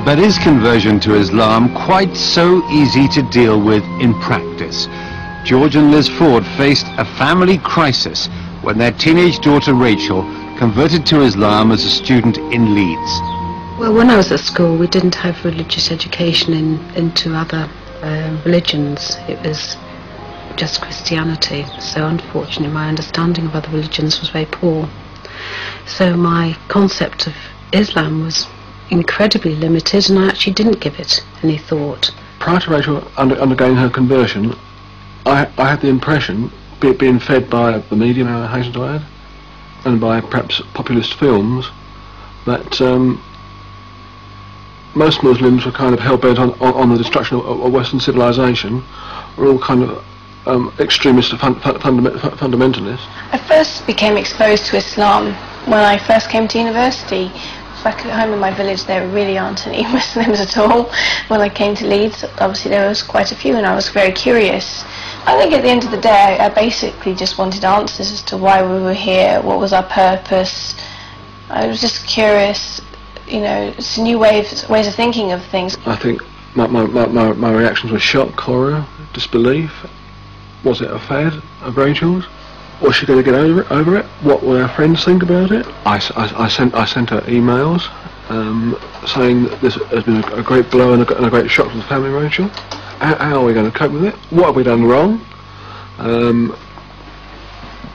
But is conversion to Islam quite so easy to deal with in practice? George and Liz Ford faced a family crisis when their teenage daughter Rachel converted to Islam as a student in Leeds. Well, when I was at school, we didn't have religious education into other religions. It was just Christianity. So unfortunately, my understanding of other religions was very poor. So my concept of Islam was incredibly limited, and I actually didn't give it any thought. Prior to Rachel undergoing her conversion, I had the impression, be it being fed by the media, I hasten to add, and by perhaps populist films, that most Muslims were kind of hell-bent on the destruction of Western civilization, were all kind of extremist fundamentalists. I first became exposed to Islam when I first came to university. Back at home in my village there really aren't any Muslims at all. When I came to Leeds, obviously there was quite a few, and I was very curious. I think at the end of the day I basically just wanted answers as to why we were here, what was our purpose. I was just curious, you know, it's a new ways of thinking of things. I think my reactions were shock, horror, disbelief. Was it a fad of Rachel's? Was she going to get over it? What will our friends think about it? I sent her emails saying that this has been a great blow and a great shock to the family, Rachel. How are we going to cope with it? What have we done wrong?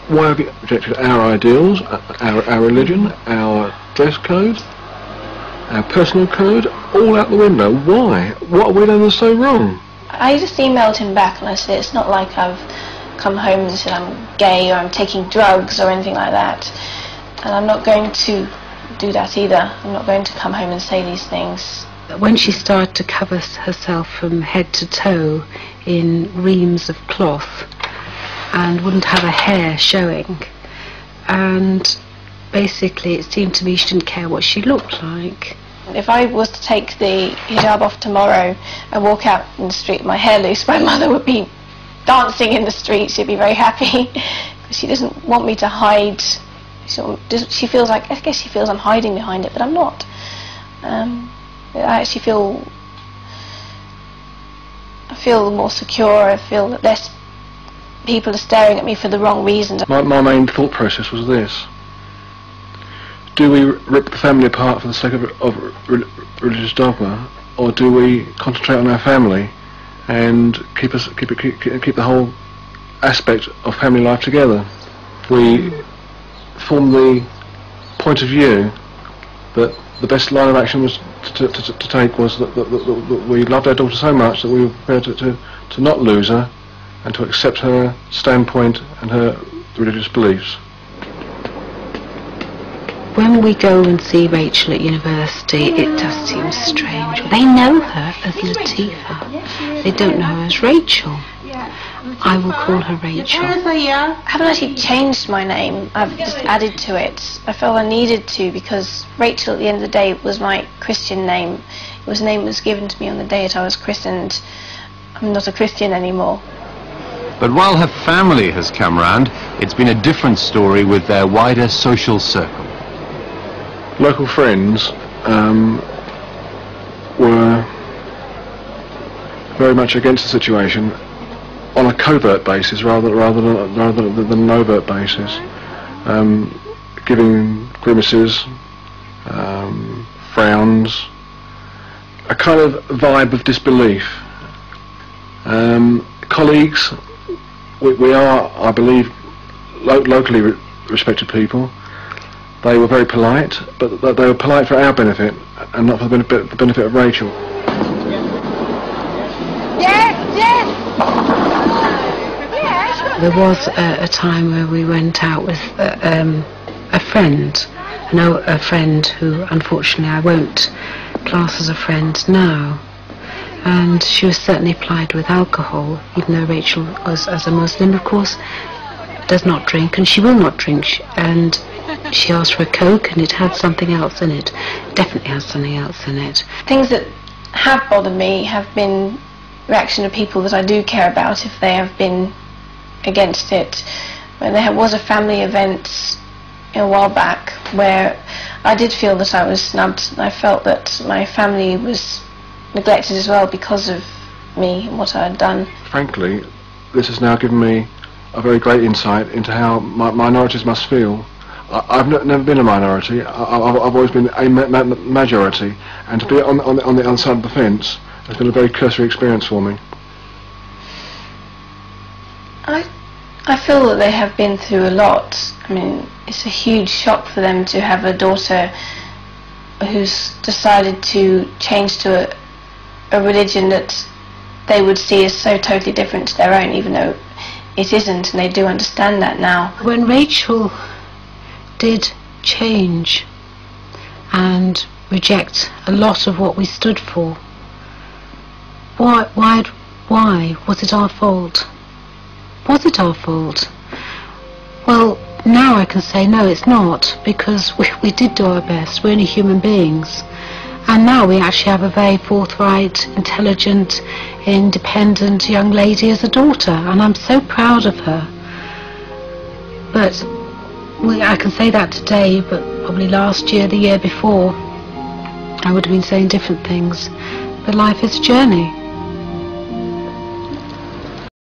Why have you rejected our ideals, our religion, our dress code, our personal code, all out the window? Why? What have we done that's so wrong? I just emailed him back and I said, it's not like I've come home and said I'm gay or I'm taking drugs or anything like that, and I'm not going to do that either. I'm not going to come home and say these things. When she started to cover herself from head to toe in reams of cloth and wouldn't have her hair showing, and basically it seemed to me she didn't care what she looked like. If I was to take the hijab off tomorrow and walk out in the street with my hair loose, my mother would be dancing in the street. She'd be very happy because she doesn't want me to hide. She feels like, I guess she feels I'm hiding behind it, but I'm not. I actually feel more secure. I feel that less people are staring at me for the wrong reasons. My main thought process was this: do we rip the family apart for the sake of religious dogma, or do we concentrate on our family and keep the whole aspect of family life together? We formed the point of view that the best line of action was to take was that we loved our daughter so much that we were prepared to not lose her and to accept her standpoint and her religious beliefs. When we go and see Rachel at university, it does seem strange. They know her as Latifa. They don't know her as Rachel. I will call her Rachel. I haven't actually changed my name. I've just added to it. I felt I needed to, because Rachel at the end of the day was my Christian name. It was a name that was given to me on the day that I was christened. I'm not a Christian anymore. But while her family has come round, it's been a different story with their wider social circle. Local friends were very much against the situation on a covert basis rather than an overt basis, giving grimaces, frowns, a kind of vibe of disbelief. Colleagues, we are, I believe, locally respected people. They were very polite, but they were polite for our benefit and not for the benefit of Rachel. There was a time where we went out with a friend. I know a friend who, unfortunately, I won't class as a friend now. And she was certainly plied with alcohol, even though Rachel was, as a Muslim, of course, does not drink, and she will not drink. And she asked for a Coke, and it had something else in it. It definitely has something else in it. Things that have bothered me have been reaction of people that I do care about if they have been against it. When there was a family event a while back where I did feel that I was snubbed. I felt that my family was neglected as well because of me and what I had done. Frankly, this has now given me a very great insight into how minorities must feel. I've never been a minority. I've always been a majority, and to be on the other side of the fence has been a very cursory experience for me. I feel that they have been through a lot. I mean, it's a huge shock for them to have a daughter who's decided to change to a religion that they would see as so totally different to their own, even though it isn't, and they do understand that now. When Rachel did change and reject a lot of what we stood for, why was it our fault? Was it our fault? Well, now I can say no, it's not, because we did do our best. We're only human beings. And now we actually have a very forthright, intelligent, independent young lady as a daughter, and I'm so proud of her. But I can say that today, but probably last year, the year before, I would have been saying different things. But life is a journey.